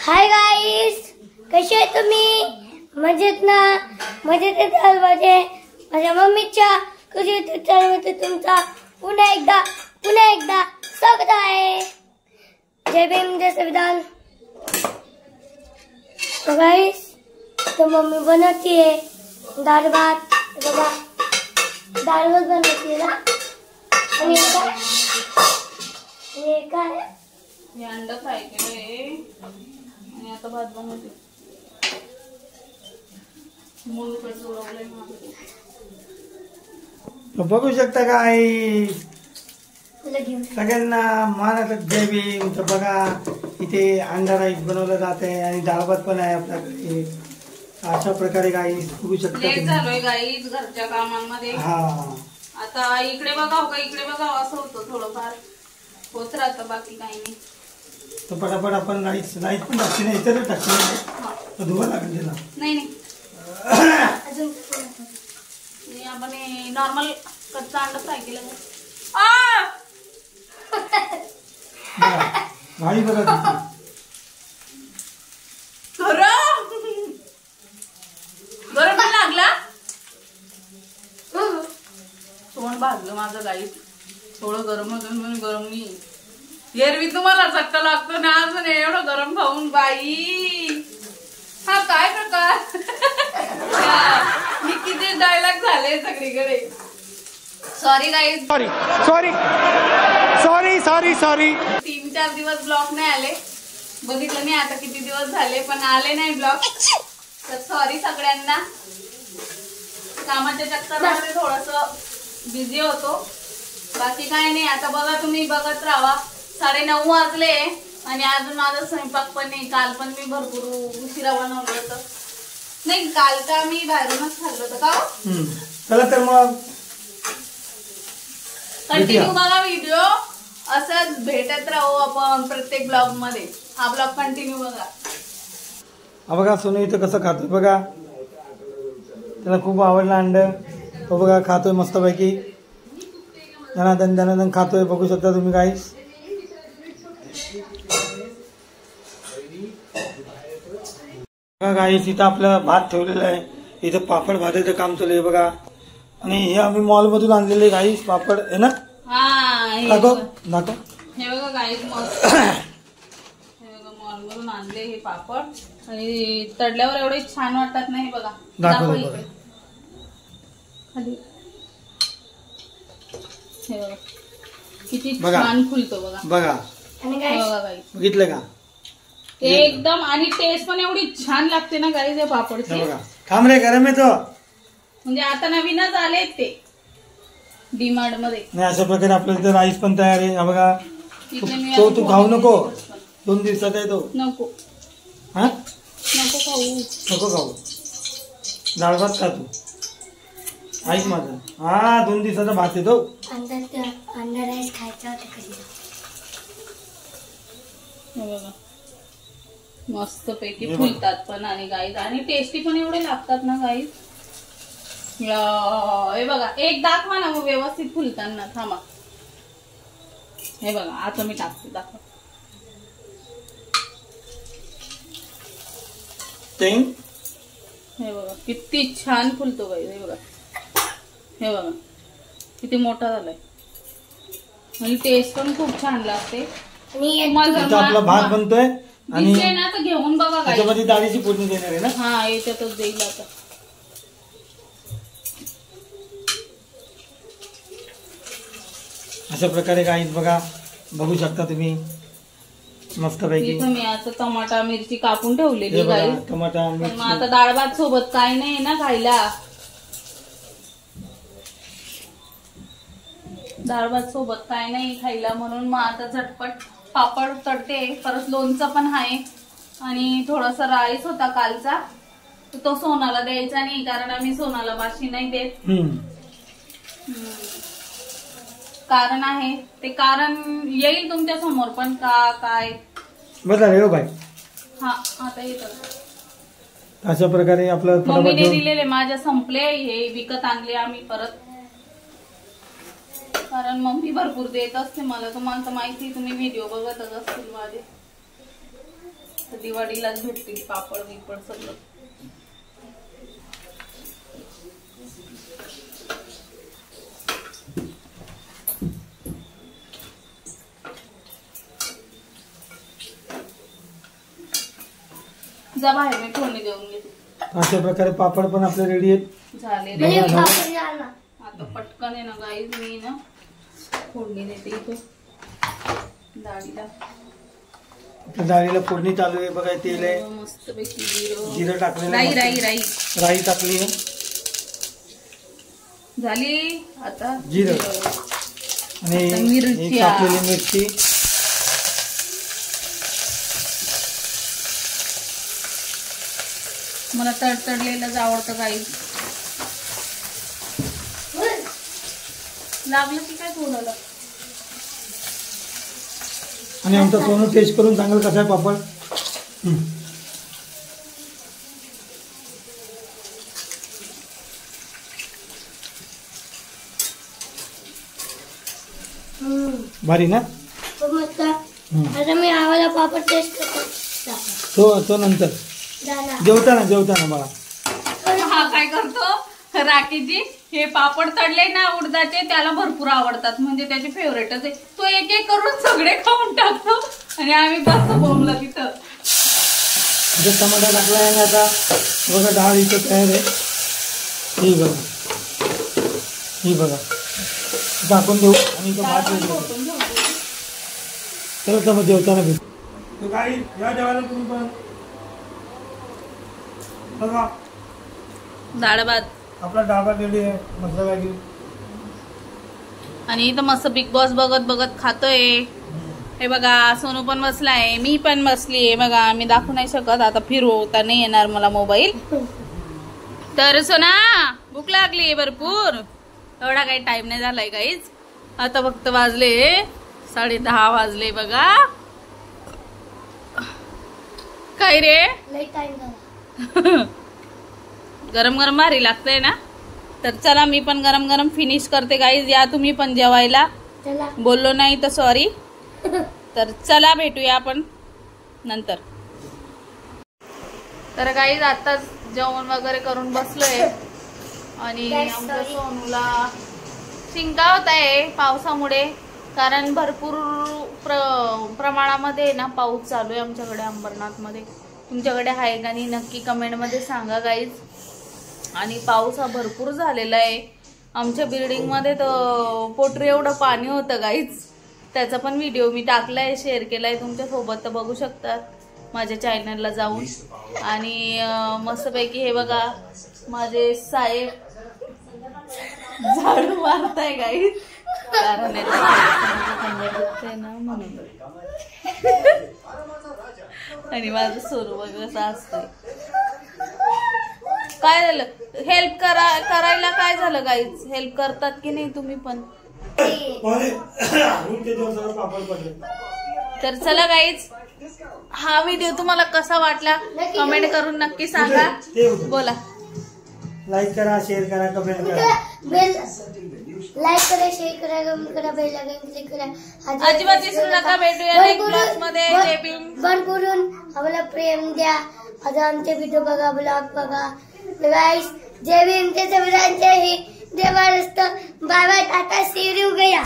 Hi guys, कसे आहे तुम्ही? मजेत ना? मजेत असाल पाहिजे. माझ्या मम्मीच्या कृषी चॅनलमध्ये तुमचा पुन्हा एकदा स्वागत आहे. जय भीम जय संविधान. तो गाईस, तो मम्मी बनवतीये दाल भात. बघा, दाल भात बनवतीये ना. आणि हे काय हे अंडा फ्राय केलंय आणि आता भात बनवते. मूळ कसं उडवलंय माझं. बघू शकता काय सगळ्यांना मानाचा जय भीम. तर बघा, इथे अंडा राईस बनवलं जात आहे आणि डाळ भात पण आहे आपल्याकडे. अशा प्रकारे गाईस बघू शकता. लेट झालोय गाईस घरच्या कामांमध्ये. हा, आता इकडे बघाव का इकडे बघाव असं होतं, थोडंफार होत राहतं, बाकी काही नाही. तर पटापट आपण राईस पण टाकते नाही, इतर टाकते नाही, धुवा लागेल त्याला. नाही आपण नॉर्मल कच्चा अंडा फ्राय केला. भाई बघा गरम नाही लागला. तोंड भाजलं माझं गाईस. थोडं गरम होतं म्हणून गरम नाही. एरवी तुम्हाला चक्का लागतो ना, अजून एवढं गरम खाऊन बाई. हा काय प्रकार. मी किती डायलॉग झाले सगळीकडे. सॉरी गाईस, सॉरी 3-4 दिवस ब्लॉग नाही आले. बघितलं नाही आता किती दिवस झाले, पण आले नाही ब्लॉग. तर सॉरी सगळ्यांना. कामाच्या चक्करमध्ये थोडस बिझी होतो, बाकी काय नाही. आता बघा, तुम्ही बघत राहा. 9:30 वाजले आणि अजून माझा स्वयंपाक पण नाही. काल पण मी भरपूर उशिरा बनवलं होतं. नाही, काल का मी बाहेरूनच खाल्लं होतं का. चला तर मग कंटिन्यू बघा व्हिडिओ. असंच भेटत राहू आपण प्रत्येक ब्लॉग मध्ये. हा ब्लॉग कंटिन्यू बघा. हा बघा, सोनू इथं कसं खातोय बघा. त्याला खूप आवडलं अंड. तो बघा खातोय मस्तपैकी. दनादन खातोय. बघू शकता तुम्ही गाईस. बघा गाईस, इथं आपलं भात ठेवलेलं आहे. इथं पापड भाजायचं काम चालू आहे बघा. आणि हे आम्ही मॉल मधून आणलेले गाईस पापड आहे ना. दाखव. हे बघा गाईस, मस्त. हे बघा, मॉल मधून आणले हे पापड. आणि तडल्यावर एवढे छान वाटतात नाही. बघा, दाखव इकडे खाली. हे बघा किती छान फुलतो बघा. बघा गाईस, बघितलं का एकदम. आणि टेस्ट पण एवढी छान लागते ना गाईस या पापडची. बघा. थांब रे, गरम आहे तो. म्हणजे आता नवीनच आले ते डीमार्ट मध्ये. नाही, अशा प्रकारे आपल्या इथे राईस पण तयार आहे. हा बघा, तू खाऊ नको. 2 दिवसात आहे तो. नको हा, नको खाऊ. डाळ भात खा तू. ऐक माझं. हा, 2 दिवसाचा भात येतो. अंडा राईस खायचा होता. बघा, मस्त पैकी फुलतात पण. आणि गाईज आणि टेस्टी पण एवढे लागतात ना गाईज. हे बघा, एक दाखवा ना मग व्यवस्थित फुलताना. थांबा, हे बघा, आता मी टाकते. दाखवा. हे बघा किती छान फुलतो गाईज. हे बघा किती मोठा झालाय. आणि टेस्ट पण खूप छान लागते. आपला भात बनतोय आणि ना तर घेऊन बघा. त्याच्यामध्ये डाळीची फोडणी देणार आहे ना. हा, याच्यातच देईल आता. अशा प्रकारे गाईस बघा, बघू शकता तुम्ही मस्तपैकी. मी आता टमाटा मिरची कापून ठेवलेली गाईस. टमाटा मिरची. आता डाळ भात सोबत काय नाही ना खायला. डाळ भात सोबत काय नाही खायला, म्हणून मग आता झटपट पापड तळते. परत लोणचं पण आहे. आणि थोडासा राईस होता कालचा, तो सोनाला द्यायचा नाही, कारण आम्ही सोनाला बाशी नाही देत. कारण आहे ते. कारण येईल तुमच्या समोर पण का काय बघा रे बाई. हा, आता येत. अशा प्रकारे आपलं मम्मीने दिलेले माझ्या संपले. हे विकत आणले आम्ही परत. कारण मम्मी भरपूर देत असते मला. तुम्हाला तर माहिती, तुम्ही व्हिडिओ बघतच असतील माझे. तर दिवाळीलाच भेटतील पापड बिपड सगळं. जा बाहेर मी फोडणी देऊन घेते. अशा प्रकारे पापड पण आपले रेडी आहेत. झाले म्हणजे रे. पापड झाला. आता पटकन आहे ना गाईज मी ना फोडणी देते इथे डाळीला. आपल्या डाळीला फोडणी चालू आहे बघा. तेल आहे, मस्त पैकी जिरं टाकलेलं राई आहे, राई राई राई टाकली आहे, झाली. आता जिरं आणि आता मिरची. ही कापलेली मिरची, मला तडतडलेलंच आवडतं गाईज. लागलं की काय थोडं. आणि आमचा सोनू टेस्ट करून सांगेल कसा आहे पापड. भारी ना. खूप मस्त. आता मी आवाला पापड टेस्ट करतो. तो नंतर झाला. जेवताना बाळा. हा काय करतो राखीजी, हे पापड तळले ना उडदाचे, त्याला भरपूर आवडतात, म्हणजे त्याचे फेवरेटच आहे. तो एक एक करून सगळे खाऊन टाकतो आणि आम्ही बसतो बोंबला तिथं. टमाटा टाकला आहे आता बघा. डाळ इथं तयार आहे. ही बघा टाकून देऊ आणि इथं भात फोटून घेऊ. चला मग जेवताना भेटू. काही या जेवायला तुम्ही पण बघा. डाळ भात आपला डाबा रेडी आहे मसाला मॅगी. आणि इथं मस्त बिग बॉस बघत बघत खातोय. हे बघा सोनू पण बसलाय, मी पण बसलीये बघा. मी दाखवू नाही शकत, आता फिरवता नाही येणार मला मोबाईल. तर सोना भूक लागली भरपूर. एवढा काही टाइम नाही झालाय काहीच. आता फक्त वाजले 10:30 वाजले बघा. काय रे लई टाइम झाला. गरम गरम भारी लागतंय ना. तर चला मी पण गरम गरम फिनिश करते गाईज. या तुम्ही पण जेवायला. चला. बोललो नाही तर सॉरी. तर चला भेटूया आपण नंतर. तर गाईज आताच जेवण वगैरे करून बसलोय आणि आमच्या सोनूला शिंका होत आहे पावसामुळे. कारण भरपूर प्रमाणामध्ये ना पाऊस चालू आहे आमच्याकडे अंबरनाथ मध्ये. तुमच्याकडे आहे का नाही नक्की कमेंट मध्ये सांगा गाईज. आणि पाऊस हा भरपूर झालेला आहे. आमच्या बिल्डिंग मध्ये तर पोटरी एवढं पाणी होतं गाईज. त्याचा पण व्हिडिओ मी टाकलाय, शेअर केलाय तुमच्या सोबत, तर बघू शकता माझ्या चॅनलला जाऊन. आणि मस्तपैकी हे बघा माझे साहेब झाडू मारताय गाईज. कारण ना म्हणून. आणि माझं सोनू वगैरे असं असतंय. काय झालं हेल्प करायला काय झालं गाईज. हेल्प करतात की नाही तुम्ही पण. तर चला गाईज हा व्हिडिओ तुम्हाला कसा वाटला कमेंट करून नक्की सांगा. बोला. लाईक करा, शेअर करा, कमेंट करा. लाईक करा, शेअर करा, कमेंट करा, बेल आयकॉन क्लिक करा. अजिबात विसरू नका. भेटूया नेक्स्ट ब्लॉग मध्ये. जय भीम. भरभरून आम्हाला प्रेम द्या. आता आमचे व्हिडिओ बघा, ब्लॉग बघा. गाइस जय भीम. जय Maharashtra. Bye bye, tata, see you Gaya.